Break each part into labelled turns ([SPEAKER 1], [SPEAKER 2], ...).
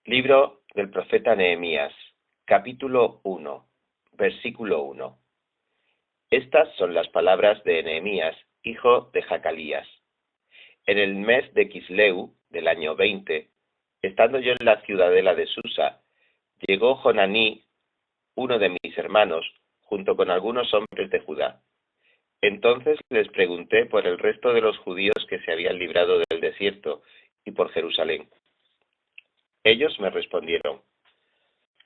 [SPEAKER 1] Libro del profeta Nehemías, capítulo 1, versículo 1. Estas son las palabras de Nehemías, hijo de Jacalías. En el mes de Quisleu, del año 20, estando yo en la ciudadela de Susa, llegó Jonaní, uno de mis hermanos, junto con algunos hombres de Judá. Entonces les pregunté por el resto de los judíos que se habían librado del desierto y por Jerusalén. Ellos me respondieron: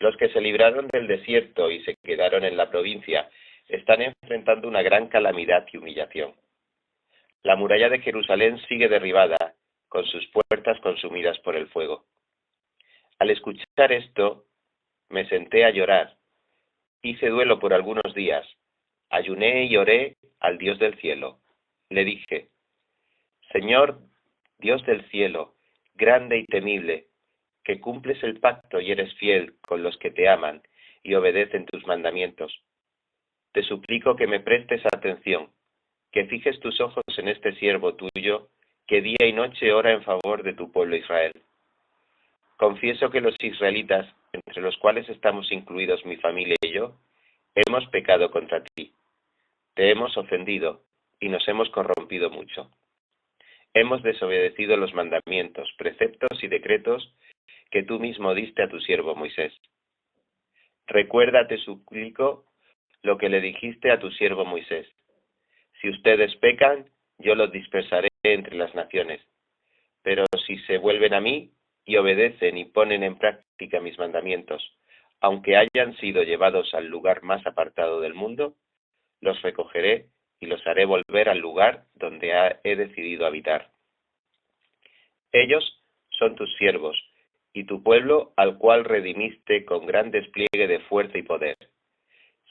[SPEAKER 1] los que se libraron del desierto y se quedaron en la provincia están enfrentando una gran calamidad y humillación. La muralla de Jerusalén sigue derribada, con sus puertas consumidas por el fuego. Al escuchar esto, me senté a llorar. Hice duelo por algunos días. Ayuné y oré al Dios del cielo. Le dije: Señor, Dios del cielo, grande y temible, que cumples el pacto y eres fiel con los que te aman y obedecen tus mandamientos. Te suplico que me prestes atención, que fijes tus ojos en este siervo tuyo, que día y noche ora en favor de tu pueblo Israel. Confieso que los israelitas, entre los cuales estamos incluidos mi familia y yo, hemos pecado contra ti. Te hemos ofendido y nos hemos corrompido mucho. Hemos desobedecido los mandamientos, preceptos y decretos que tú mismo diste a tu siervo Moisés. Recuerda, te suplico, lo que le dijiste a tu siervo Moisés. Si ustedes pecan, yo los dispersaré entre las naciones. Pero si se vuelven a mí y obedecen y ponen en práctica mis mandamientos, aunque hayan sido llevados al lugar más apartado del mundo, los recogeré y los haré volver al lugar donde he decidido habitar. Ellos son tus siervos y tu pueblo al cual redimiste con gran despliegue de fuerza y poder.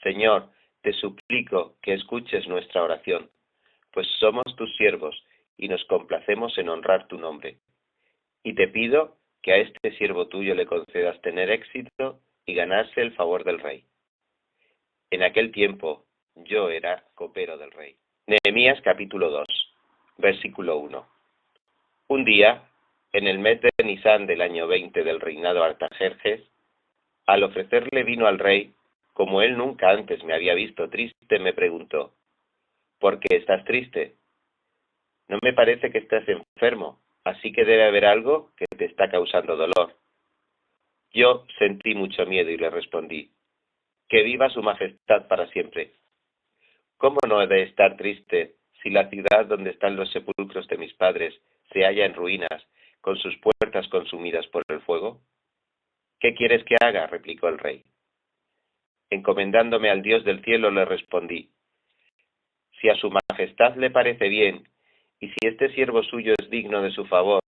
[SPEAKER 1] Señor, te suplico que escuches nuestra oración, pues somos tus siervos y nos complacemos en honrar tu nombre. Y te pido que a este siervo tuyo le concedas tener éxito y ganarse el favor del rey. En aquel tiempo yo era copero del rey. Nehemías capítulo 2, versículo 1. Un día, en el mes de Nisán del año 20 del reinado Artajerjes, al ofrecerle vino al rey, como él nunca antes me había visto triste, me preguntó: ¿por qué estás triste? No me parece que estés enfermo, así que debe haber algo que te está causando dolor. Yo sentí mucho miedo y le respondí: que viva su majestad para siempre. ¿Cómo no he de estar triste si la ciudad donde están los sepulcros de mis padres se halla en ruinas, con sus puertas consumidas por el fuego? ¿Qué quieres que haga?, replicó el rey. Encomendándome al Dios del cielo, le respondí: si a su majestad le parece bien, y si este siervo suyo es digno de su favor,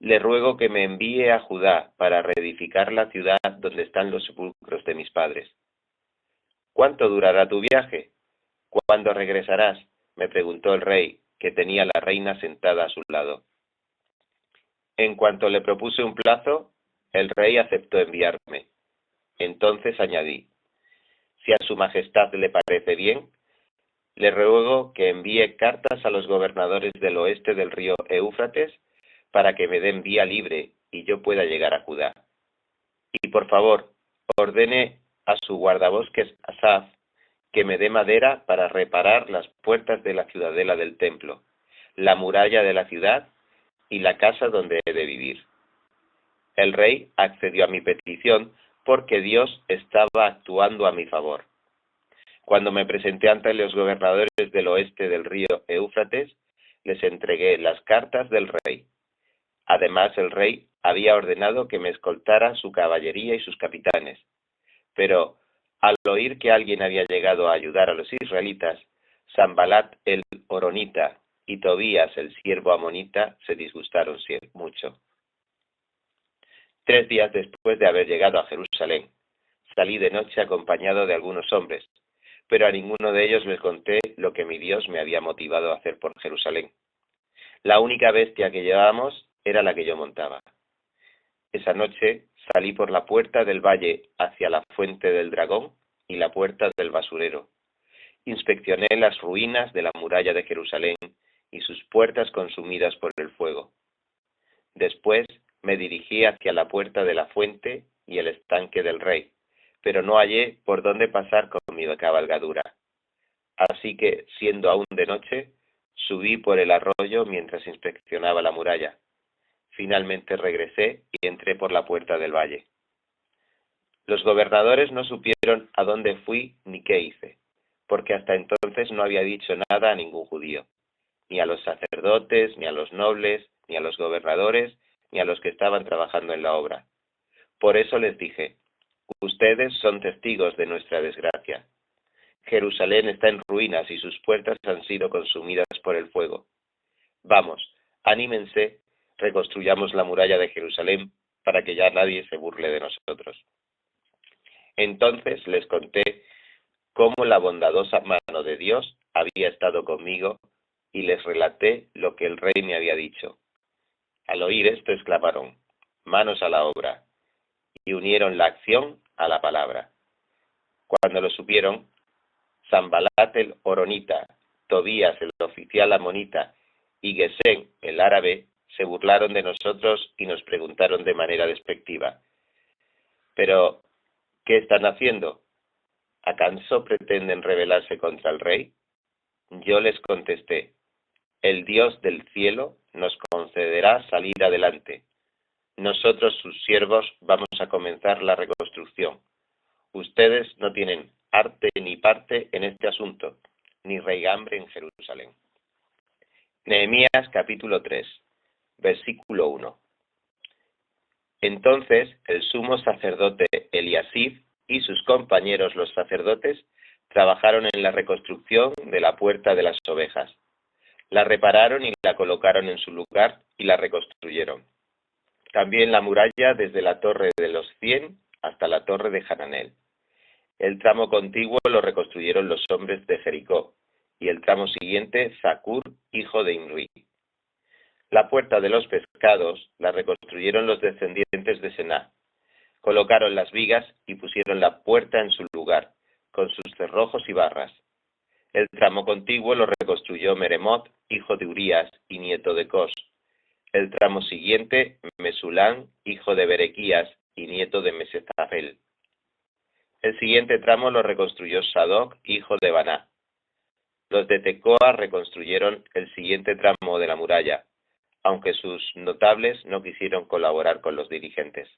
[SPEAKER 1] le ruego que me envíe a Judá para reedificar la ciudad donde están los sepulcros de mis padres. ¿Cuánto durará tu viaje? ¿Cuándo regresarás?, me preguntó el rey, que tenía a la reina sentada a su lado. En cuanto le propuse un plazo, el rey aceptó enviarme. Entonces añadí: si a su majestad le parece bien, le ruego que envíe cartas a los gobernadores del oeste del río Éufrates para que me den vía libre y yo pueda llegar a Judá. Y por favor, ordene a su guardabosques Asaf que me dé madera para reparar las puertas de la ciudadela del templo, la muralla de la ciudad y la casa donde he de vivir. El rey accedió a mi petición porque Dios estaba actuando a mi favor. Cuando me presenté ante los gobernadores del oeste del río Éufrates, les entregué las cartas del rey. Además, el rey había ordenado que me escoltara su caballería y sus capitanes. Pero, al oír que alguien había llegado a ayudar a los israelitas, Sanbalat el horonita y Tobías el siervo amonita se disgustaron mucho. 3 días después de haber llegado a Jerusalén, salí de noche acompañado de algunos hombres, pero a ninguno de ellos les conté lo que mi Dios me había motivado a hacer por Jerusalén. La única bestia que llevábamos era la que yo montaba. Esa noche salí por la puerta del valle hacia la fuente del dragón y la puerta del basurero. Inspeccioné las ruinas de la muralla de Jerusalén y sus puertas consumidas por el fuego. Después me dirigí hacia la puerta de la fuente y el estanque del rey, pero no hallé por dónde pasar con mi cabalgadura. Así que, siendo aún de noche, subí por el arroyo mientras inspeccionaba la muralla. Finalmente regresé y entré por la puerta del valle. Los gobernadores no supieron a dónde fui ni qué hice, porque hasta entonces no había dicho nada a ningún judío, ni a los sacerdotes, ni a los nobles, ni a los gobernadores, ni a los que estaban trabajando en la obra. Por eso les dije: ustedes son testigos de nuestra desgracia. Jerusalén está en ruinas y sus puertas han sido consumidas por el fuego. Vamos, anímense, reconstruyamos la muralla de Jerusalén para que ya nadie se burle de nosotros. Entonces les conté cómo la bondadosa mano de Dios había estado conmigo y les relaté lo que el rey me había dicho. Al oír esto exclamaron: manos a la obra, y unieron la acción a la palabra. Cuando lo supieron, Sanbalat el horonita, Tobías el oficial amonita y Gesem el árabe se burlaron de nosotros y nos preguntaron de manera despectiva: ¿pero qué están haciendo? ¿Acaso pretenden rebelarse contra el rey? Yo les contesté: el Dios del cielo nos concederá salir adelante. Nosotros, sus siervos, vamos a comenzar la reconstrucción. Ustedes no tienen arte ni parte en este asunto, ni raigambre en Jerusalén. Nehemías capítulo 3, versículo 1. Entonces el sumo sacerdote Eliasib y sus compañeros los sacerdotes trabajaron en la reconstrucción de la puerta de las ovejas. La repararon y la colocaron en su lugar y la reconstruyeron. También la muralla desde la torre de los 100 hasta la torre de Hananel. El tramo contiguo lo reconstruyeron los hombres de Jericó, y el tramo siguiente Zacur, hijo de Imri. La puerta de los pescados la reconstruyeron los descendientes de Sená. Colocaron las vigas y pusieron la puerta en su lugar, con sus cerrojos y barras. El tramo contiguo lo reconstruyó Meremot, hijo de Urías y nieto de Cos. El tramo siguiente, Mesulán, hijo de Berequías y nieto de Mesezabel. El siguiente tramo lo reconstruyó Sadoc, hijo de Baná. Los de Tecoa reconstruyeron el siguiente tramo de la muralla, aunque sus notables no quisieron colaborar con los dirigentes.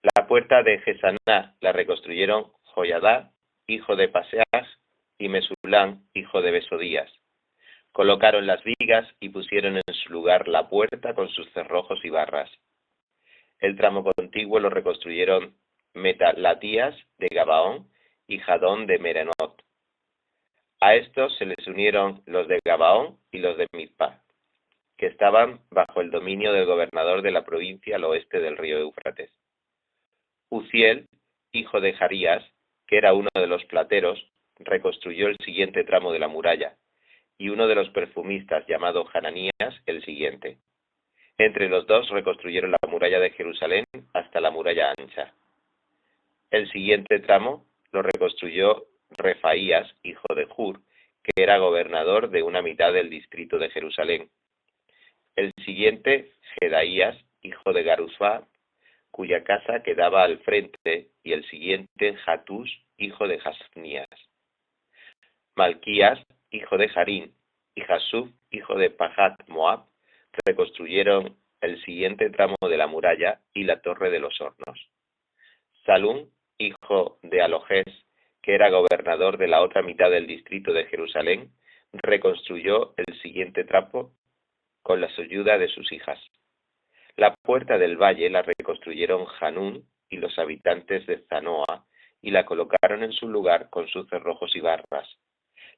[SPEAKER 1] La puerta de Gesaná la reconstruyeron Joyadá, hijo de Paseas, y Mesulán, hijo de Besodías. Colocaron las vigas y pusieron en su lugar la puerta con sus cerrojos y barras. El tramo contiguo lo reconstruyeron Metalatías de Gabaón y Jadón de Merenot. A estos se les unieron los de Gabaón y los de Mizpa, que estaban bajo el dominio del gobernador de la provincia al oeste del río Éufrates. Uziel, hijo de Jarías, que era uno de los plateros, reconstruyó el siguiente tramo de la muralla, y uno de los perfumistas, llamado Hananías, el siguiente. Entre los dos reconstruyeron la muralla de Jerusalén hasta la muralla ancha. El siguiente tramo lo reconstruyó Refaías, hijo de Hur, que era gobernador de una mitad del distrito de Jerusalén. El siguiente, Jedaías, hijo de Garuzá, cuya casa quedaba al frente, y el siguiente, Hatús, hijo de Hasnías. Malquías, hijo de Harín, y Jasub, hijo de Pahat Moab, reconstruyeron el siguiente tramo de la muralla y la torre de los hornos. Salum, hijo de Alojés, que era gobernador de la otra mitad del distrito de Jerusalén, reconstruyó el siguiente tramo con la ayuda de sus hijas. La puerta del valle la reconstruyeron Hanún y los habitantes de Zanoa, y la colocaron en su lugar con sus cerrojos y barras.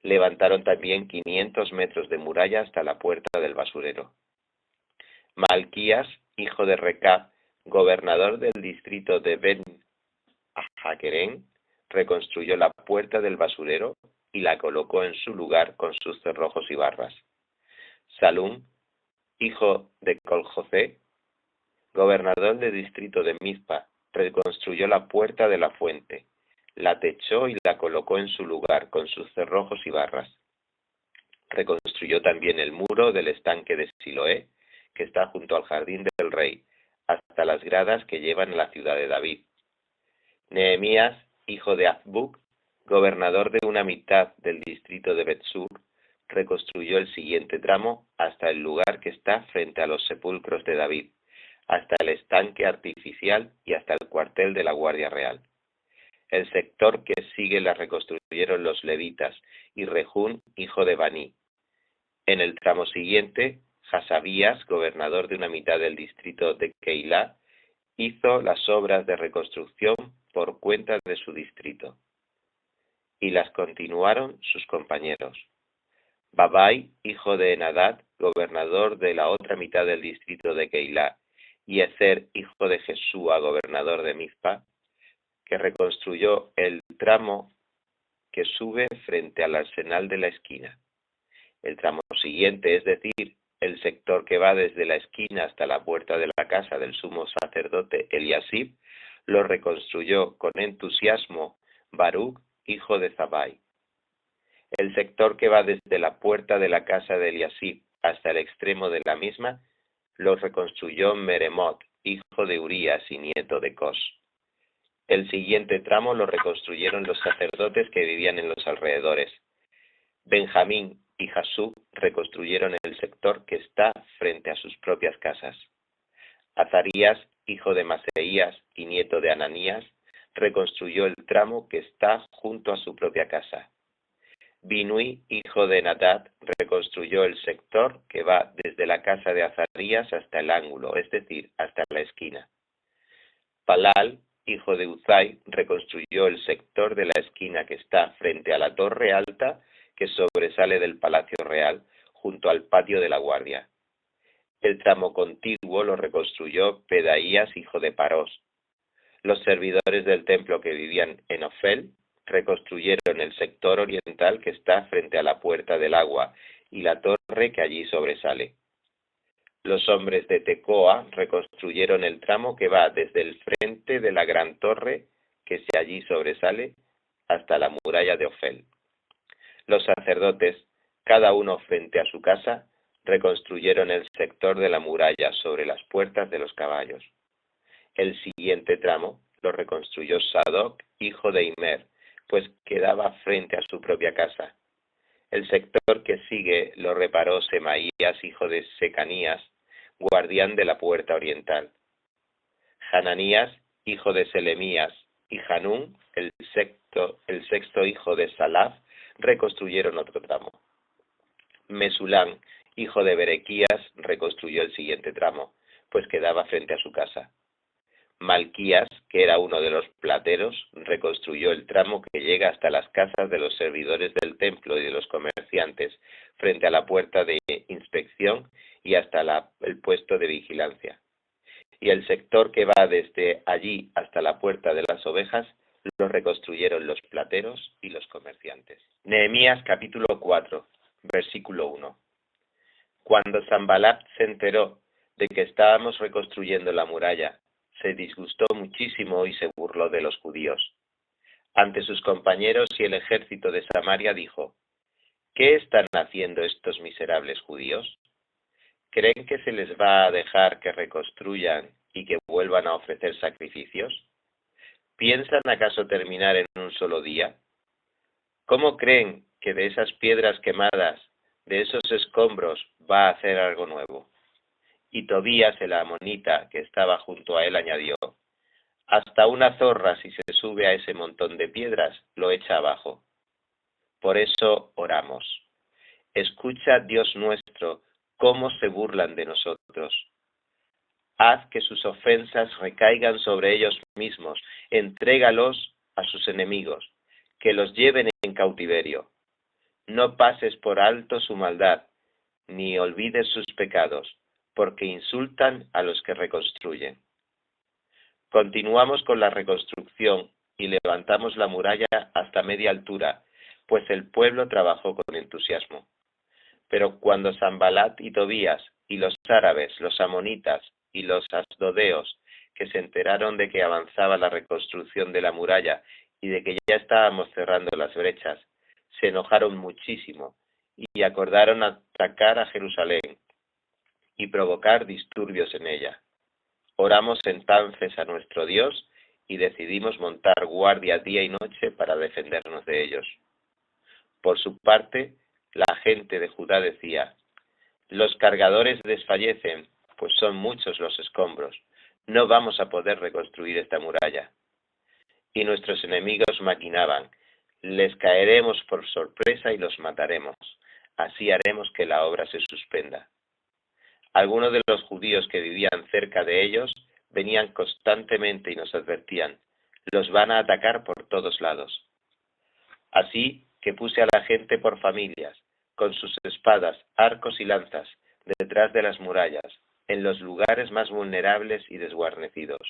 [SPEAKER 1] Levantaron también 500 metros de muralla hasta la puerta del basurero. Malquías, hijo de Recab, gobernador del distrito de Ben-Hakerén, reconstruyó la puerta del basurero y la colocó en su lugar con sus cerrojos y barras. Salum, hijo de Coljocé, gobernador del distrito de Mizpa, reconstruyó la puerta de la fuente, la techó y la colocó en su lugar con sus cerrojos y barras. Reconstruyó también el muro del estanque de Siloé, que está junto al jardín del rey, hasta las gradas que llevan a la ciudad de David. Nehemías, hijo de Azbuc, gobernador de una mitad del distrito de Bet-Sur, reconstruyó el siguiente tramo hasta el lugar que está frente a los sepulcros de David, hasta el estanque artificial y hasta el cuartel de la Guardia Real. El sector que sigue la reconstruyeron los levitas y Rejún, hijo de Baní. En el tramo siguiente, Hasabías, gobernador de una mitad del distrito de Keilah, hizo las obras de reconstrucción por cuenta de su distrito. Y las continuaron sus compañeros. Babai, hijo de Enadad, gobernador de la otra mitad del distrito de Keilah, y Ezer, hijo de Jesúa, gobernador de Mizpa, que reconstruyó el tramo que sube frente al arsenal de la esquina. El tramo siguiente, es decir, el sector que va desde la esquina hasta la puerta de la casa del sumo sacerdote Eliasib, lo reconstruyó con entusiasmo Baruc, hijo de Zabai. El sector que va desde la puerta de la casa de Eliasib hasta el extremo de la misma, lo reconstruyó Meremot, hijo de Urías y nieto de Cos. El siguiente tramo lo reconstruyeron los sacerdotes que vivían en los alrededores. Benjamín y Jasub reconstruyeron el sector que está frente a sus propias casas. Azarías, hijo de Maseías y nieto de Ananías, reconstruyó el tramo que está junto a su propia casa. Binui, hijo de Nadad, reconstruyó el sector que va desde la casa de Azarías hasta el ángulo, es decir, hasta la esquina. Palal, hijo de Uzai, reconstruyó el sector de la esquina que está frente a la torre alta que sobresale del Palacio Real, junto al patio de la Guardia. El tramo contiguo lo reconstruyó Pedaías, hijo de Parós. Los servidores del templo que vivían en Ofel reconstruyeron el sector oriental que está frente a la puerta del agua y la torre que allí sobresale. Los hombres de Tecoa reconstruyeron el tramo que va desde el frente de la gran torre que allí sobresale hasta la muralla de Ofel. Los sacerdotes, cada uno frente a su casa, reconstruyeron el sector de la muralla sobre las puertas de los caballos. El siguiente tramo lo reconstruyó Sadoc, hijo de Imer, pues quedaba frente a su propia casa. El sector que sigue lo reparó Semaías, hijo de Secanías, guardián de la puerta oriental. Hananías, hijo de Selemías, y Hanún, el sexto hijo de Salaf, reconstruyeron otro tramo. Mesulán, hijo de Berequías, reconstruyó el siguiente tramo, pues quedaba frente a su casa. Malquías, que era uno de los plateros, reconstruyó el tramo que llega hasta las casas de los servidores del templo y de los comerciantes, frente a la puerta de inspección y hasta el puesto de vigilancia. Y el sector que va desde allí hasta la puerta de las ovejas, lo reconstruyeron los plateros y los comerciantes. Nehemías capítulo 4, versículo 1. Cuando Sanbalat se enteró de que estábamos reconstruyendo la muralla, se disgustó muchísimo y se burló de los judíos. Ante sus compañeros y el ejército de Samaria dijo: ¿Qué están haciendo estos miserables judíos? ¿Creen que se les va a dejar que reconstruyan y que vuelvan a ofrecer sacrificios? ¿Piensan acaso terminar en un solo día? ¿Cómo creen que de esas piedras quemadas, de esos escombros, va a hacer algo nuevo? Y Tobías el amonita, que estaba junto a él, añadió: hasta una zorra, si se sube a ese montón de piedras, lo echa abajo. Por eso oramos. Escucha, Dios nuestro, cómo se burlan de nosotros. Haz que sus ofensas recaigan sobre ellos mismos, entrégalos a sus enemigos, que los lleven en cautiverio. No pases por alto su maldad, ni olvides sus pecados, porque insultan a los que reconstruyen. Continuamos con la reconstrucción y levantamos la muralla hasta media altura, pues el pueblo trabajó con entusiasmo. Pero cuando Sanbalat y Tobías y los árabes, los amonitas y los asdodeos, que se enteraron de que avanzaba la reconstrucción de la muralla y de que ya estábamos cerrando las brechas, se enojaron muchísimo y acordaron atacar a Jerusalén y provocar disturbios en ella. Oramos entonces a nuestro Dios y decidimos montar guardia día y noche para defendernos de ellos. Por su parte, la gente de Judá decía: los cargadores desfallecen, pues son muchos los escombros. No vamos a poder reconstruir esta muralla. Y nuestros enemigos maquinaban: les caeremos por sorpresa y los mataremos. Así haremos que la obra se suspenda. Algunos de los judíos que vivían cerca de ellos venían constantemente y nos advertían: los van a atacar por todos lados. Así que puse a la gente por familias, con sus espadas, arcos y lanzas, detrás de las murallas, en los lugares más vulnerables y desguarnecidos.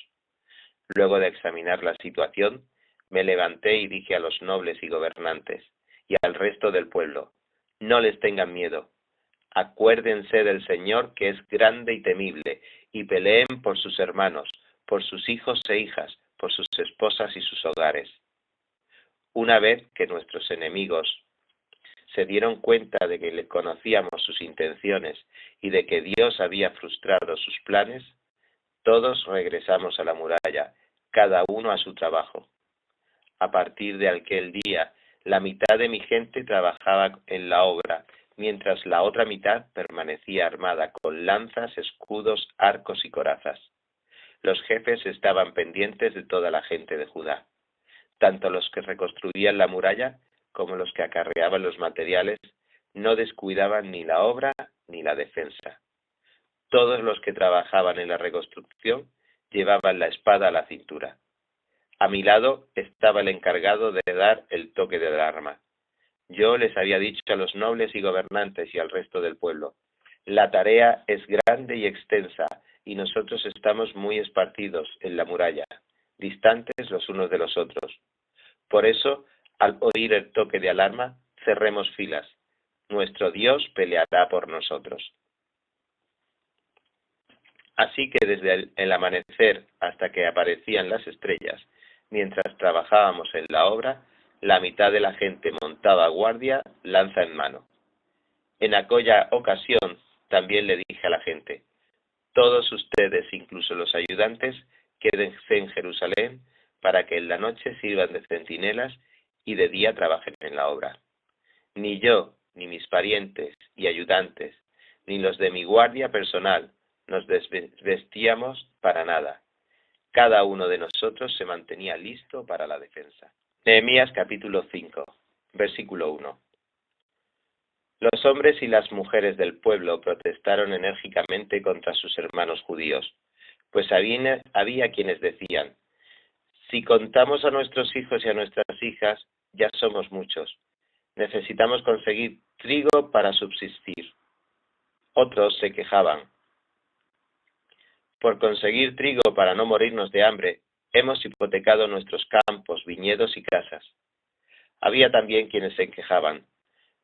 [SPEAKER 1] Luego de examinar la situación, me levanté y dije a los nobles y gobernantes, y al resto del pueblo: no les tengan miedo. Acuérdense del Señor, que es grande y temible, y peleen por sus hermanos, por sus hijos e hijas, por sus esposas y sus hogares. Una vez que nuestros enemigos se dieron cuenta de que le conocíamos sus intenciones y de que Dios había frustrado sus planes, todos regresamos a la muralla, cada uno a su trabajo. A partir de aquel día, la mitad de mi gente trabajaba en la obra, mientras la otra mitad permanecía armada con lanzas, escudos, arcos y corazas. Los jefes estaban pendientes de toda la gente de Judá. Tanto los que reconstruían la muralla como los que acarreaban los materiales no descuidaban ni la obra ni la defensa. Todos los que trabajaban en la reconstrucción llevaban la espada a la cintura. A mi lado estaba el encargado de dar el toque de alarma. Yo les había dicho a los nobles y gobernantes y al resto del pueblo: la tarea es grande y extensa, y nosotros estamos muy esparcidos en la muralla, distantes los unos de los otros. Por eso, al oír el toque de alarma, cerremos filas. Nuestro Dios peleará por nosotros. Así que desde el amanecer hasta que aparecían las estrellas, mientras trabajábamos en la obra, la mitad de la gente montaba guardia, lanza en mano. En aquella ocasión también le dije a la gente: todos ustedes, incluso los ayudantes, quédense en Jerusalén para que en la noche sirvan de centinelas y de día trabajen en la obra. Ni yo, ni mis parientes y ayudantes, ni los de mi guardia personal nos desvestíamos para nada. Cada uno de nosotros se mantenía listo para la defensa. Nehemías capítulo 5, versículo 1. Los hombres y las mujeres del pueblo protestaron enérgicamente contra sus hermanos judíos, pues había quienes decían: si contamos a nuestros hijos y a nuestras hijas, ya somos muchos. Necesitamos conseguir trigo para subsistir. Otros se quejaban: por conseguir trigo para no morirnos de hambre, hemos hipotecado nuestros campos, viñedos y casas. Había también quienes se quejaban: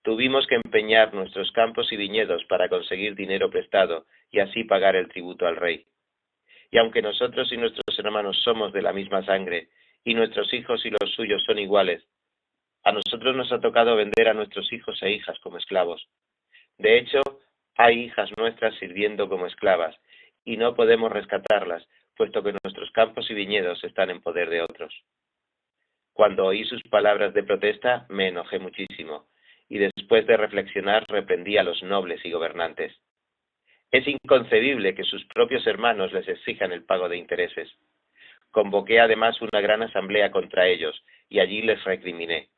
[SPEAKER 1] tuvimos que empeñar nuestros campos y viñedos para conseguir dinero prestado y así pagar el tributo al rey. Y aunque nosotros y nuestros hermanos somos de la misma sangre, y nuestros hijos y los suyos son iguales, a nosotros nos ha tocado vender a nuestros hijos e hijas como esclavos. De hecho, hay hijas nuestras sirviendo como esclavas, y no podemos rescatarlas, puesto que nuestros campos y viñedos están en poder de otros. Cuando oí sus palabras de protesta, me enojé muchísimo, y después de reflexionar reprendí a los nobles y gobernantes. Es inconcebible que sus propios hermanos les exijan el pago de intereses. Convoqué además una gran asamblea contra ellos, y allí les recriminé: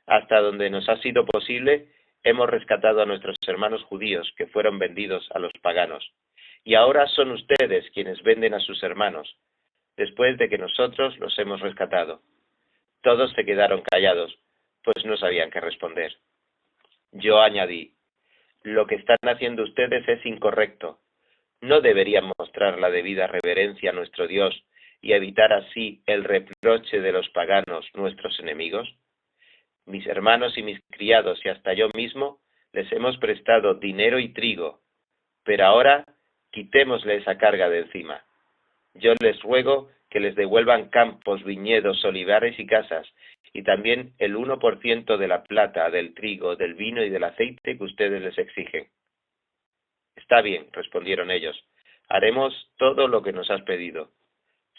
[SPEAKER 1] hasta donde nos ha sido posible, hemos rescatado a nuestros hermanos judíos que fueron vendidos a los paganos, y ahora son ustedes quienes venden a sus hermanos, después de que nosotros los hemos rescatado. Todos se quedaron callados, pues no sabían qué responder. Yo añadí: lo que están haciendo ustedes es incorrecto. ¿No deberían mostrar la debida reverencia a nuestro Dios y evitar así el reproche de los paganos, nuestros enemigos? Mis hermanos y mis criados y hasta yo mismo les hemos prestado dinero y trigo, pero ahora quitémosle esa carga de encima. Yo les ruego que les devuelvan campos, viñedos, olivares y casas, y también el 1% de la plata, del trigo, del vino y del aceite que ustedes les exigen. Está bien, respondieron ellos, Haremos todo lo que nos has pedido.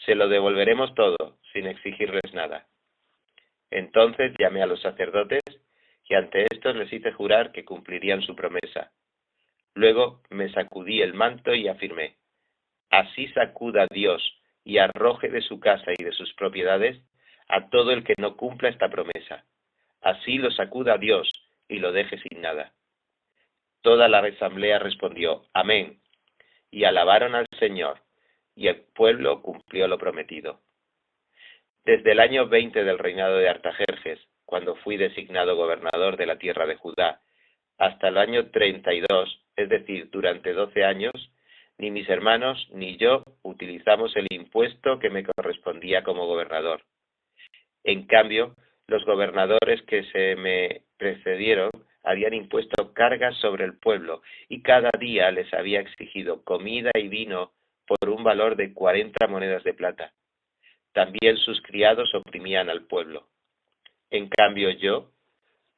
[SPEAKER 1] Se lo devolveremos todo, sin exigirles nada. Entonces llamé a los sacerdotes y ante estos les hice jurar que cumplirían su promesa. Luego me sacudí el manto y afirmé: así sacuda Dios y arroje de su casa y de sus propiedades a todo el que no cumpla esta promesa. Así lo sacuda Dios y lo deje sin nada. Toda la asamblea respondió: amén, y alabaron al Señor, y el pueblo cumplió lo prometido. Desde el año 20 del reinado de Artajerjes, cuando fui designado gobernador de la tierra de Judá, hasta el año 32, es decir, durante 12 años, ni mis hermanos ni yo utilizamos el impuesto que me correspondía como gobernador. En cambio, los gobernadores que se me precedieron habían impuesto cargas sobre el pueblo y cada día les había exigido comida y vino por un valor de 40 monedas de plata. También sus criados oprimían al pueblo. En cambio yo,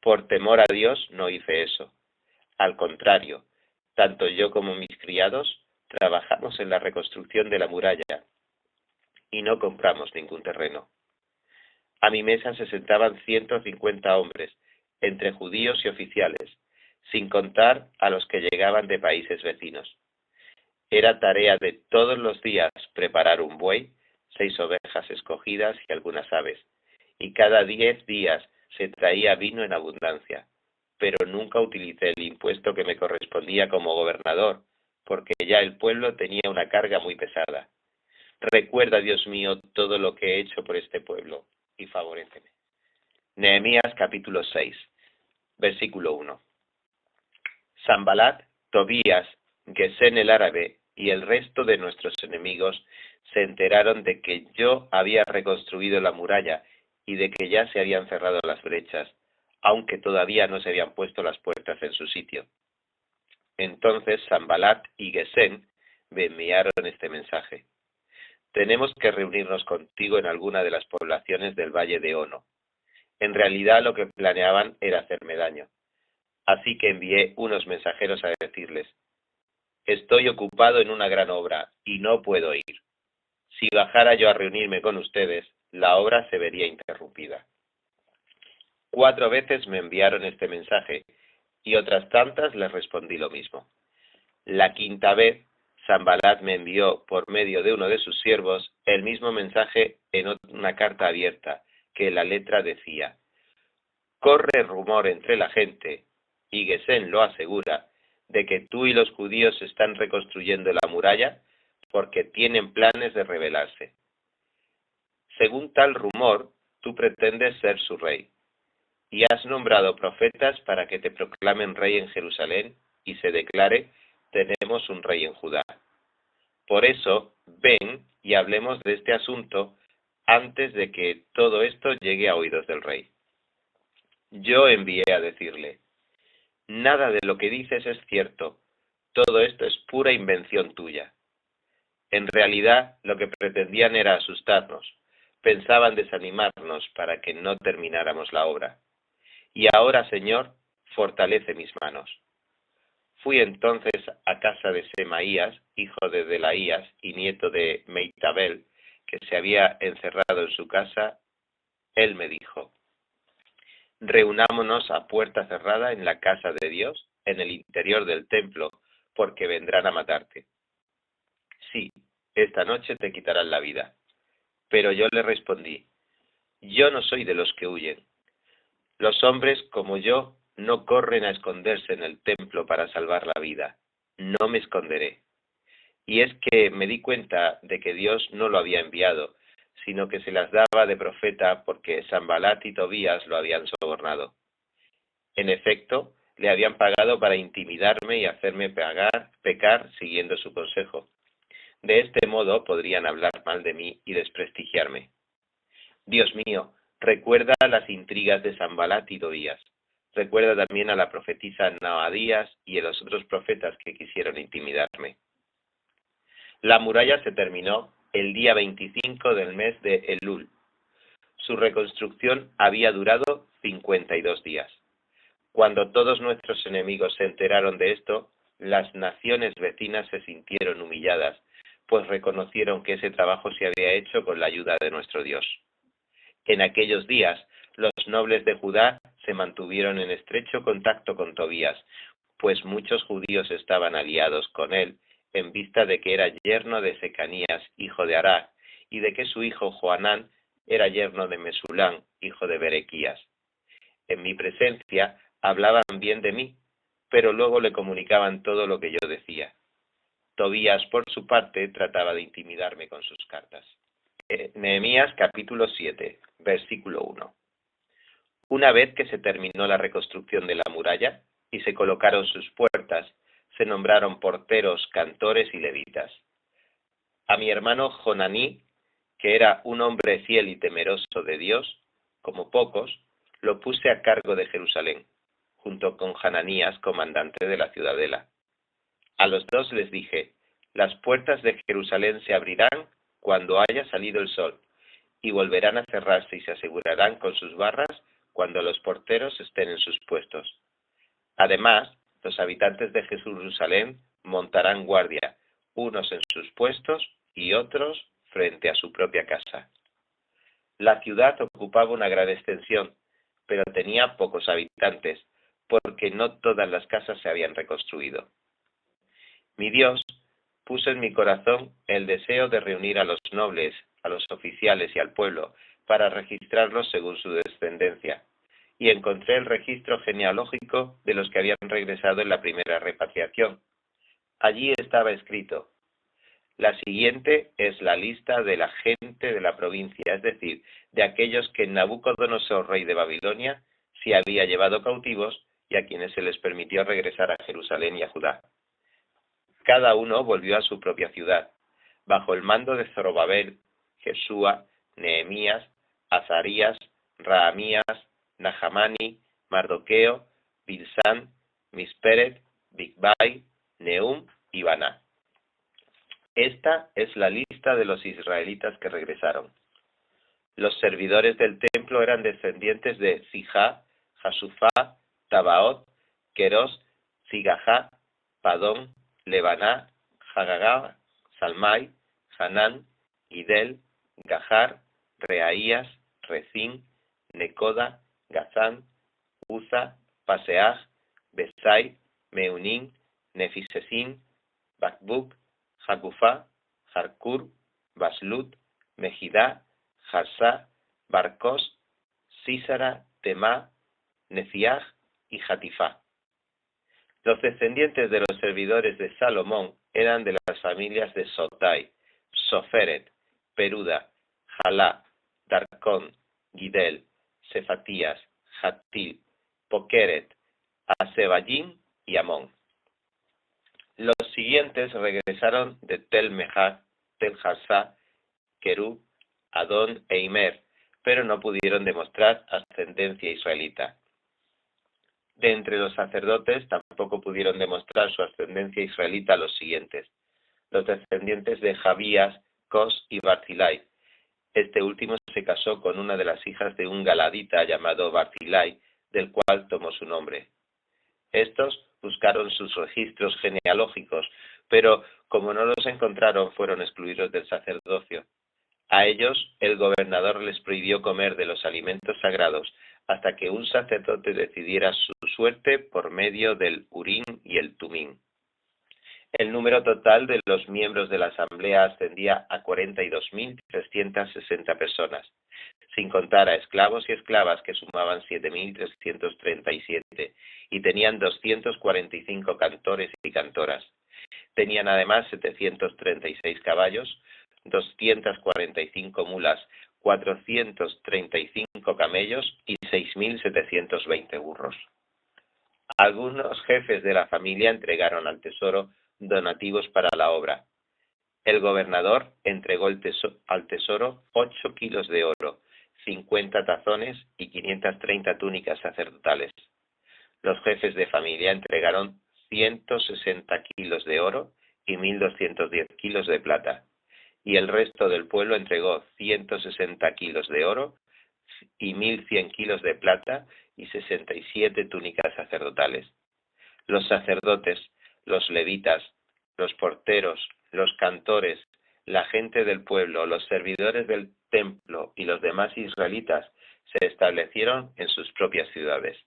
[SPEAKER 1] por temor a Dios, no hice eso. Al contrario, tanto yo como mis criados trabajamos en la reconstrucción de la muralla y no compramos ningún terreno. A mi mesa se sentaban 150 hombres, entre judíos y oficiales, sin contar a los que llegaban de países vecinos. Era tarea de todos los días preparar un buey, 6 ovejas escogidas y algunas aves, y cada 10 días se traía vino en abundancia, pero nunca utilicé el impuesto que me correspondía como gobernador, porque ya el pueblo tenía una carga muy pesada. Recuerda, Dios mío, todo lo que he hecho por este pueblo, y favoréceme. Nehemías capítulo 6, versículo 1. Sanbalat, Tobías, Gesén el árabe y el resto de nuestros enemigos se enteraron de que yo había reconstruido la muralla y de que ya se habían cerrado las brechas, aunque todavía no se habían puesto las puertas en su sitio. Entonces Sanbalat y Gesén me enviaron este mensaje: tenemos que reunirnos contigo en alguna de las poblaciones del valle de Ono. En realidad lo que planeaban era hacerme daño. Así que envié unos mensajeros a decirles: estoy ocupado en una gran obra y no puedo ir. Si bajara yo a reunirme con ustedes, la obra se vería interrumpida. 4 veces me enviaron este mensaje y otras tantas les respondí lo mismo. La 5ª vez, Sanbalat me envió por medio de uno de sus siervos el mismo mensaje en una carta abierta, que la letra decía: corre rumor entre la gente, y Gesén lo asegura, de que tú y los judíos están reconstruyendo la muralla porque tienen planes de rebelarse. Según tal rumor, tú pretendes ser su rey, y has nombrado profetas para que te proclamen rey en Jerusalén y se declare: tenemos un rey en Judá. Por eso, ven y hablemos de este asunto antes de que todo esto llegue a oídos del rey. Yo envié a decirle: nada de lo que dices es cierto, todo esto es pura invención tuya. En realidad, lo que pretendían era asustarnos, pensaban desanimarnos para que no termináramos la obra. Y ahora, Señor, fortalece mis manos. Fui entonces a casa de Semaías, hijo de Delaías y nieto de Meitabel, que se había encerrado en su casa. Él me dijo: reunámonos a puerta cerrada en la casa de Dios, en el interior del templo, porque vendrán a matarte. Sí, esta noche te quitarán la vida. Pero yo le respondí: yo no soy de los que huyen. Los hombres como yo no corren a esconderse en el templo para salvar la vida. No me esconderé. Y es que me di cuenta de que Dios no lo había enviado, sino que se las daba de profeta porque Sanbalat y Tobías lo habían sobornado. En efecto, le habían pagado para intimidarme y hacerme pecar siguiendo su consejo. De este modo podrían hablar mal de mí y desprestigiarme. Dios mío, recuerda las intrigas de Sanbalat y Tobías. Recuerda también a la profetisa Noadías y a los otros profetas que quisieron intimidarme. La muralla se terminó el día 25 del mes de Elul. Su reconstrucción había durado 52 días. Cuando todos nuestros enemigos se enteraron de esto, Las naciones vecinas se sintieron humilladas, pues reconocieron que ese trabajo se había hecho con la ayuda de nuestro Dios. En aquellos días, los nobles de Judá se mantuvieron en estrecho contacto con Tobías, pues muchos judíos estaban aliados con él, en vista de que era yerno de Secanías, hijo de Ará, y de que su hijo Joanán era yerno de Mesulán, hijo de Berequías. En mi presencia hablaban bien de mí, pero luego le comunicaban todo lo que yo decía. Tobías, por su parte, trataba de intimidarme con sus cartas. Nehemías capítulo 7, versículo 1. Una vez que se terminó la reconstrucción de la muralla y se colocaron sus puertas, se nombraron porteros, cantores y levitas. A mi hermano Jonaní, que era un hombre fiel y temeroso de Dios, como pocos, lo puse a cargo de Jerusalén, junto con Hananías, comandante de la ciudadela. A los dos les dije: las puertas de Jerusalén se abrirán cuando haya salido el sol, y volverán a cerrarse y se asegurarán con sus barras cuando los porteros estén en sus puestos. Además, los habitantes de Jerusalén montarán guardia, unos en sus puestos y otros frente a su propia casa. La ciudad ocupaba una gran extensión, pero tenía pocos habitantes, porque no todas las casas se habían reconstruido. Mi Dios puso en mi corazón el deseo de reunir a los nobles, a los oficiales y al pueblo, para registrarlos según su descendencia, y encontré el registro genealógico de los que habían regresado en la primera repatriación. Allí estaba escrito: la siguiente es la lista de la gente de la provincia, es decir, de aquellos que Nabucodonosor, rey de Babilonia, se había llevado cautivos y a quienes se les permitió regresar a Jerusalén y a Judá. Cada uno volvió a su propia ciudad, bajo el mando de Zorobabel, Jesúa, Nehemías, Azarías, Rahamías, Nahamani, Mardoqueo, Bilsán, Misperet, Bigvai, Nehum y Baná. Esta es la lista de los israelitas que regresaron. Los servidores del templo eran descendientes de Sijá, Hasufá, Tabaot, Queros, Sigajá, Padón, Lebaná, Hagagá, Salmai, Hanán, Idel, Gajar, Reaías, Rezín, Necoda, Gazán, Uza, Paseaj, Besai, Meunín, Nefisesín, Bakbuk, Jacufá, Harcur, Baslut, Mejidá, Jarsá, Barcos, Sísara, Temá, Neciaj y Jatifá. Los descendientes de los servidores de Salomón eran de las familias de Sotai, Soferet, Peruda, Jalá, Darcón, Gidel, Sefatías, Jatil, Pokeret, Asebayim y Amón. Los siguientes regresaron de Tel Mehá, Tel Harsá, Kerub, Adón e Imer, pero no pudieron demostrar ascendencia israelita. De entre los sacerdotes tampoco pudieron demostrar su ascendencia israelita los siguientes: los descendientes de Jabías, Cos y Barzilai. Este último se casó con una de las hijas de un galadita llamado Barzilai, del cual tomó su nombre. Estos buscaron sus registros genealógicos, pero como no los encontraron, fueron excluidos del sacerdocio. A ellos el gobernador les prohibió comer de los alimentos sagrados hasta que un sacerdote decidiera su suerte por medio del Urim y el Tumim. El número total de los miembros de la asamblea ascendía a 42.360 personas, sin contar a esclavos y esclavas que sumaban 7.337 y tenían 245 cantores y cantoras. Tenían además 736 caballos, 245 mulas, 435 camellos y 6.720 burros. Algunos jefes de la familia entregaron al tesoro donativos para la obra. El gobernador entregó al tesoro 8 kilos de oro, 50 tazones y 530 túnicas sacerdotales. Los jefes de familia entregaron 160 kilos de oro y 1.210 kilos de plata, y el resto del pueblo entregó 160 kilos de oro y 1.100 kilos de plata y 67 túnicas sacerdotales. Los sacerdotes, los levitas, los porteros, los cantores, la gente del pueblo, los servidores del templo y los demás israelitas se establecieron en sus propias ciudades.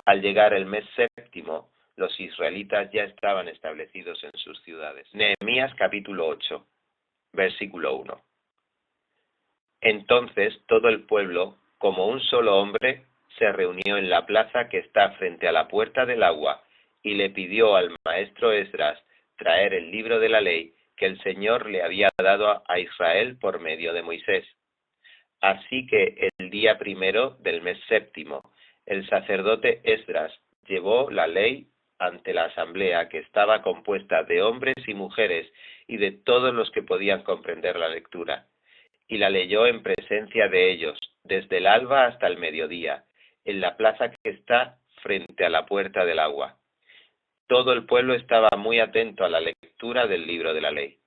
[SPEAKER 1] Al llegar el mes séptimo, los israelitas ya estaban establecidos en sus ciudades. Nehemías capítulo 8, versículo 1. Entonces todo el pueblo, como un solo hombre, se reunió en la plaza que está frente a la puerta del agua y le pidió al maestro Esdras traer el libro de la ley que el Señor le había dado a Israel por medio de Moisés. Así que el día primero del mes séptimo, el sacerdote Esdras llevó la ley ante la asamblea que estaba compuesta de hombres y mujeres y de todos los que podían comprender la lectura, y la leyó en presencia de ellos, desde el alba hasta el mediodía, en la plaza que está frente a la puerta del agua. Todo el pueblo estaba muy atento a la lectura del libro de la ley.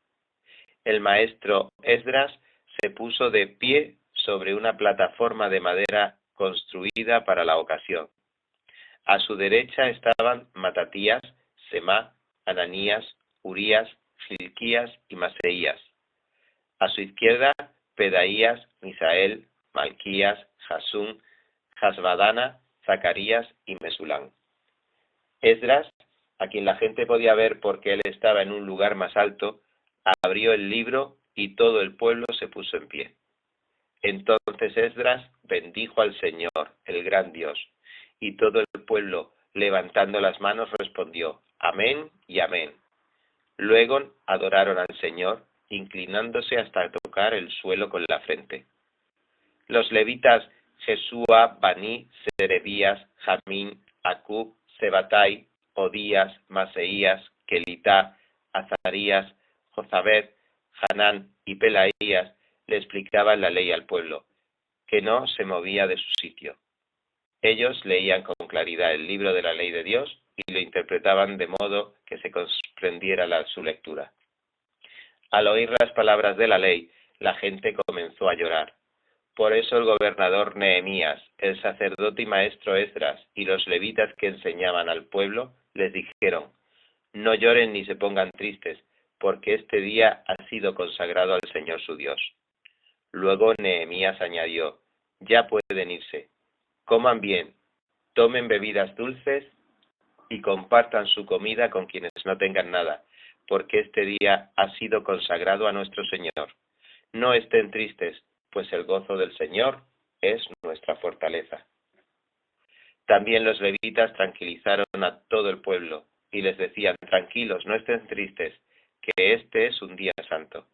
[SPEAKER 1] El maestro Esdras se puso de pie sobre una plataforma de madera construida para la ocasión. A su derecha estaban Matatías, Semá, Ananías, Urías, Gilquías y Maseías. A su izquierda, Pedaías, Misael, Malquías, Jasún, Hasbadana, Zacarías y Mesulán. Esdras, a quien la gente podía ver porque él estaba en un lugar más alto, abrió el libro y todo el pueblo se puso en pie. Entonces Esdras bendijo al Señor, el gran Dios, y todo el pueblo, levantando las manos, respondió: Amén y amén. Luego adoraron al Señor, inclinándose hasta tocar el suelo con la frente. Los levitas Jesúa, Baní, Serebías, Jamín, Acub, Sebatai, Odías, Maseías, Kelitá, Azarías, Jozabed, Hanán y Pelaías le explicaban la ley al pueblo, que no se movía de su sitio. Ellos leían con claridad el libro de la ley de Dios y lo interpretaban de modo que se comprendiera su lectura. Al oír las palabras de la ley, la gente comenzó a llorar. Por eso el gobernador Nehemías, el sacerdote y maestro Esdras y los levitas que enseñaban al pueblo les dijeron: No lloren ni se pongan tristes, porque este día ha sido consagrado al Señor su Dios. Luego Nehemías añadió: Ya pueden irse. Coman bien, tomen bebidas dulces y compartan su comida con quienes no tengan nada, porque este día ha sido consagrado a nuestro Señor. No estén tristes, pues el gozo del Señor es nuestra fortaleza. También los levitas tranquilizaron a todo el pueblo y les decían: Tranquilos, no estén tristes, que este es un día santo.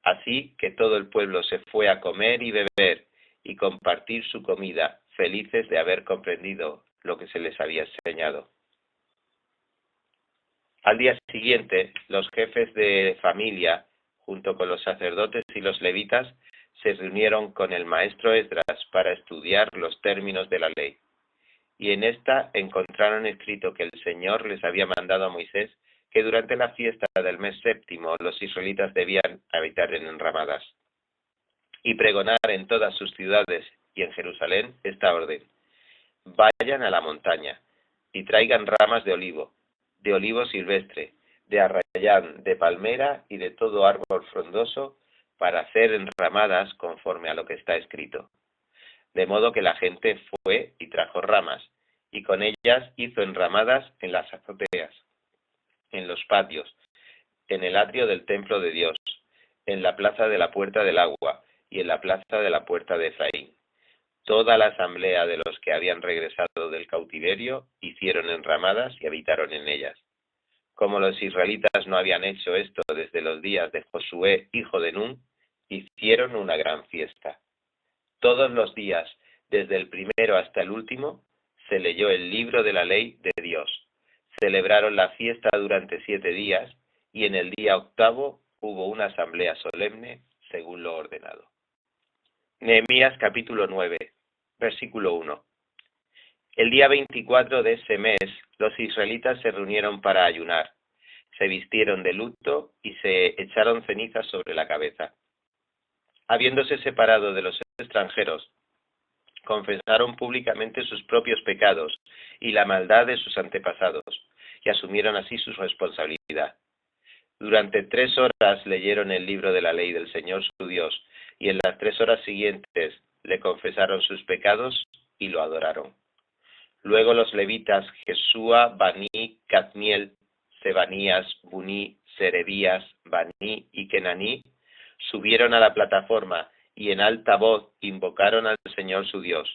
[SPEAKER 1] Así que todo el pueblo se fue a comer y beber y compartir su comida, felices de haber comprendido lo que se les había enseñado. Al día siguiente, los jefes de familia, junto con los sacerdotes y los levitas, se reunieron con el maestro Esdras para estudiar los términos de la ley. Y en esta encontraron escrito que el Señor les había mandado a Moisés que durante la fiesta del mes séptimo los israelitas debían habitar en enramadas y pregonar en todas sus ciudades y en Jerusalén esta orden: Vayan a la montaña y traigan ramas de olivo silvestre, de arrayán, de palmera y de todo árbol frondoso para hacer enramadas conforme a lo que está escrito. De modo que la gente fue y trajo ramas, y con ellas hizo enramadas en las azoteas, en los patios, en el atrio del templo de Dios, en la plaza de la puerta del agua y en la plaza de la puerta de Efraín. Toda la asamblea de los que habían regresado del cautiverio hicieron enramadas y habitaron en ellas. Como los israelitas no habían hecho esto desde los días de Josué, hijo de Nun, hicieron una gran fiesta. Todos los días, desde el primero hasta el último, se leyó el libro de la ley de Dios. Celebraron la fiesta durante 7 días y en el día octavo hubo una asamblea solemne según lo ordenado. Nehemías capítulo 9, versículo 1. El día 24 de ese mes, los israelitas se reunieron para ayunar. Se vistieron de luto y se echaron cenizas sobre la cabeza. Habiéndose separado de los extranjeros, confesaron públicamente sus propios pecados y la maldad de sus antepasados, y asumieron así su responsabilidad. Durante 3 horas leyeron el libro de la ley del Señor su Dios, y en las 3 horas siguientes le confesaron sus pecados y lo adoraron. Luego los levitas Jesúa, Baní, Cadmiel, Sebanías, Buní, Serebías, Baní y Kenaní subieron a la plataforma y en alta voz invocaron al Señor su Dios.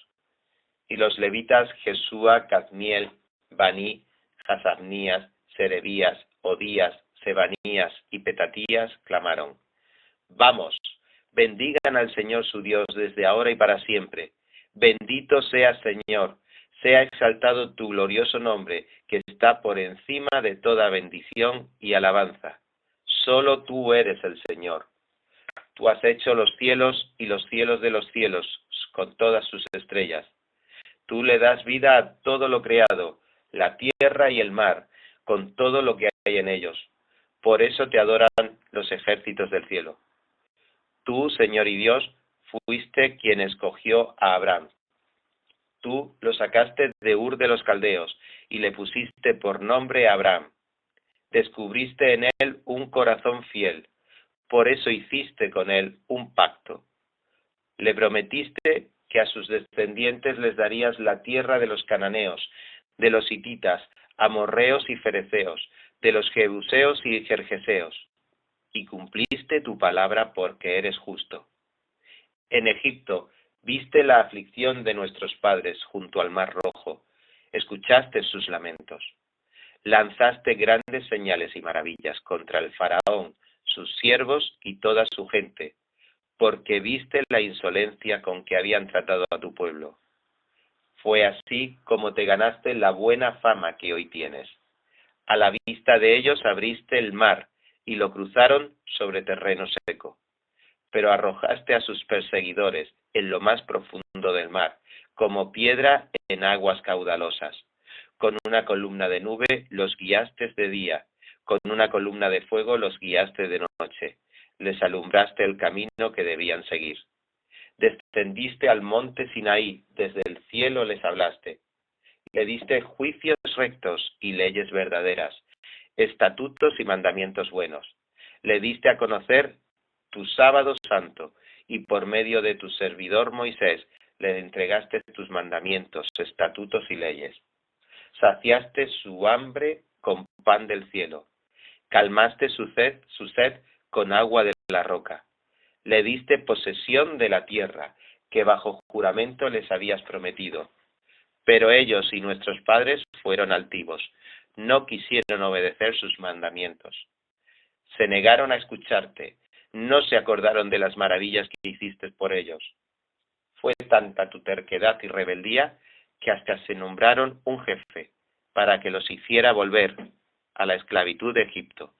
[SPEAKER 1] Y los levitas Jesúa, Cadmiel, Baní, Hasabnías, Serebías, Odías, Sebanías y Petatías clamaron: Vamos, bendigan al Señor su Dios desde ahora y para siempre. Bendito seas, Señor, sea exaltado tu glorioso nombre, que está por encima de toda bendición y alabanza. Solo tú eres el Señor. Tú has hecho los cielos y los cielos de los cielos, con todas sus estrellas. Tú le das vida a todo lo creado, la tierra y el mar, con todo lo que hay en ellos. Por eso te adoran los ejércitos del cielo. Tú, Señor y Dios, fuiste quien escogió a Abraham. Tú lo sacaste de Ur de los Caldeos y le pusiste por nombre Abraham. Descubriste en él un corazón fiel. Por eso hiciste con él un pacto. Le prometiste que a sus descendientes les darías la tierra de los cananeos, de los hititas, amorreos y fereceos, de los jebuseos y gergeseos. Y cumpliste tu palabra porque eres justo. En Egipto viste la aflicción de nuestros padres junto al Mar Rojo, escuchaste sus lamentos. Lanzaste grandes señales y maravillas contra el faraón, sus siervos y toda su gente, porque viste la insolencia con que habían tratado a tu pueblo. Fue así como te ganaste la buena fama que hoy tienes. A la vista de ellos abriste el mar y lo cruzaron sobre terreno seco. Pero arrojaste a sus perseguidores en lo más profundo del mar, como piedra en aguas caudalosas. Con una columna de nube los guiaste de día, con una columna de fuego los guiaste de noche. Les alumbraste el camino que debían seguir. Descendiste al monte Sinaí, desde el cielo les hablaste. Le diste juicios rectos y leyes verdaderas, estatutos y mandamientos buenos. Le diste a conocer tu sábado santo, y por medio de tu servidor Moisés le entregaste tus mandamientos, estatutos y leyes. Saciaste su hambre con pan del cielo, calmaste su sed con agua de la roca. Le diste posesión de la tierra, que bajo juramento les habías prometido. Pero ellos y nuestros padres fueron altivos, no quisieron obedecer sus mandamientos. Se negaron a escucharte, no se acordaron de las maravillas que hiciste por ellos. Fue tanta tu terquedad y rebeldía que hasta se nombraron un jefe para que los hiciera volver a la esclavitud de Egipto.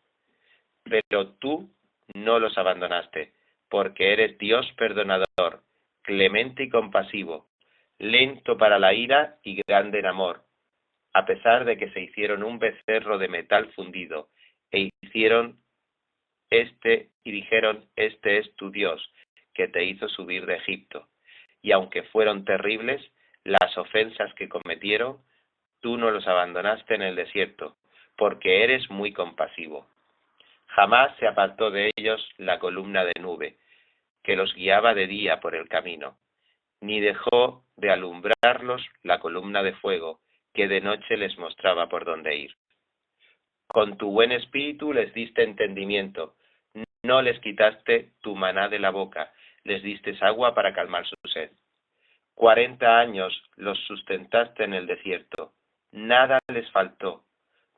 [SPEAKER 1] Pero tú no los abandonaste, porque eres Dios perdonador, clemente y compasivo, lento para la ira y grande en amor, a pesar de que se hicieron un becerro de metal fundido, e dijeron, este es tu Dios, que te hizo subir de Egipto. Y aunque fueron terribles las ofensas que cometieron, tú no los abandonaste en el desierto, porque eres muy compasivo. Jamás se apartó de ellos la columna de nube, que los guiaba de día por el camino, ni dejó de alumbrarlos la columna de fuego, que de noche les mostraba por dónde ir. Con tu buen espíritu les diste entendimiento, no les quitaste tu maná de la boca, les diste agua para calmar su sed. 40 años los sustentaste en el desierto, nada les faltó,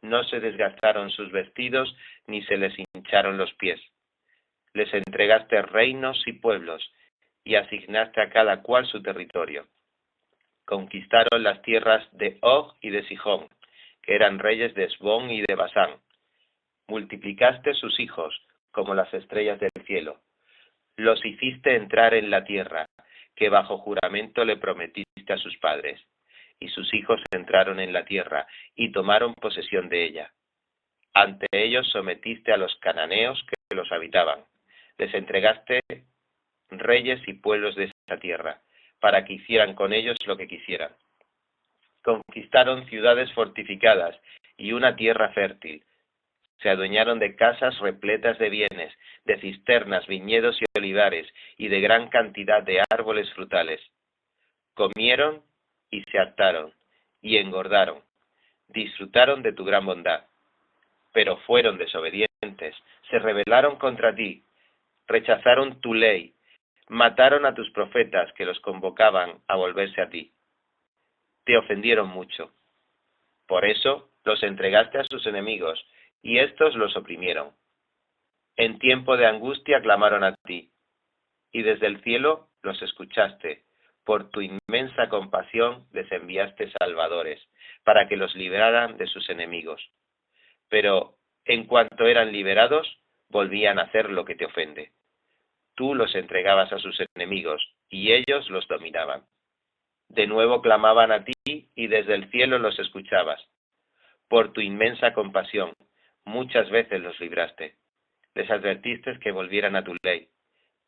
[SPEAKER 1] no se desgastaron sus vestidos ni se les hincharon los pies. Les entregaste reinos y pueblos y asignaste a cada cual su territorio. Conquistaron las tierras de Og y de Sihón, que eran reyes de Esbón y de Basán. Multiplicaste sus hijos como las estrellas del cielo. Los hiciste entrar en la tierra, que bajo juramento le prometiste a sus padres. Y sus hijos entraron en la tierra y tomaron posesión de ella. Ante ellos sometiste a los cananeos que los habitaban. Les entregaste reyes y pueblos de esa tierra, para que hicieran con ellos lo que quisieran. Conquistaron ciudades fortificadas y una tierra fértil. Se adueñaron de casas repletas de bienes, de cisternas, viñedos y olivares, y de gran cantidad de árboles frutales. Comieron y se hartaron, y engordaron, disfrutaron de tu gran bondad. Pero fueron desobedientes, se rebelaron contra ti, rechazaron tu ley, mataron a tus profetas que los convocaban a volverse a ti. Te ofendieron mucho. Por eso los entregaste a sus enemigos, y éstos los oprimieron. En tiempo de angustia clamaron a ti, y desde el cielo los escuchaste. Por tu inmensa compasión les enviaste salvadores, para que los libraran de sus enemigos. Pero en cuanto eran liberados, volvían a hacer lo que te ofende. Tú los entregabas a sus enemigos, y ellos los dominaban. De nuevo clamaban a ti, y desde el cielo los escuchabas. Por tu inmensa compasión, muchas veces los libraste. Les advertiste que volvieran a tu ley,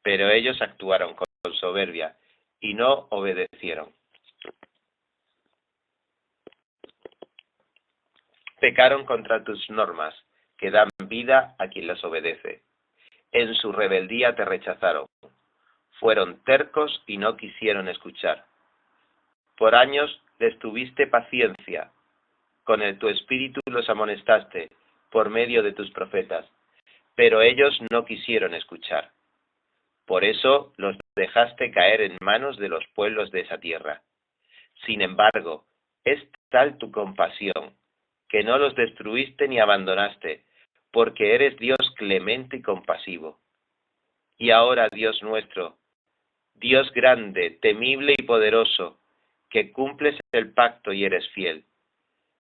[SPEAKER 1] pero ellos actuaron con soberbia y no obedecieron. Pecaron contra tus normas, que dan vida a quien las obedece. En su rebeldía te rechazaron. Fueron tercos y no quisieron escuchar. Por años les tuviste paciencia. Con tu espíritu los amonestaste por medio de tus profetas, pero ellos no quisieron escuchar. Por eso los dejaste caer en manos de los pueblos de esa tierra. Sin embargo, es tal tu compasión, que no los destruiste ni abandonaste, porque eres Dios clemente y compasivo. Y ahora, Dios nuestro, Dios grande, temible y poderoso, que cumples el pacto y eres fiel,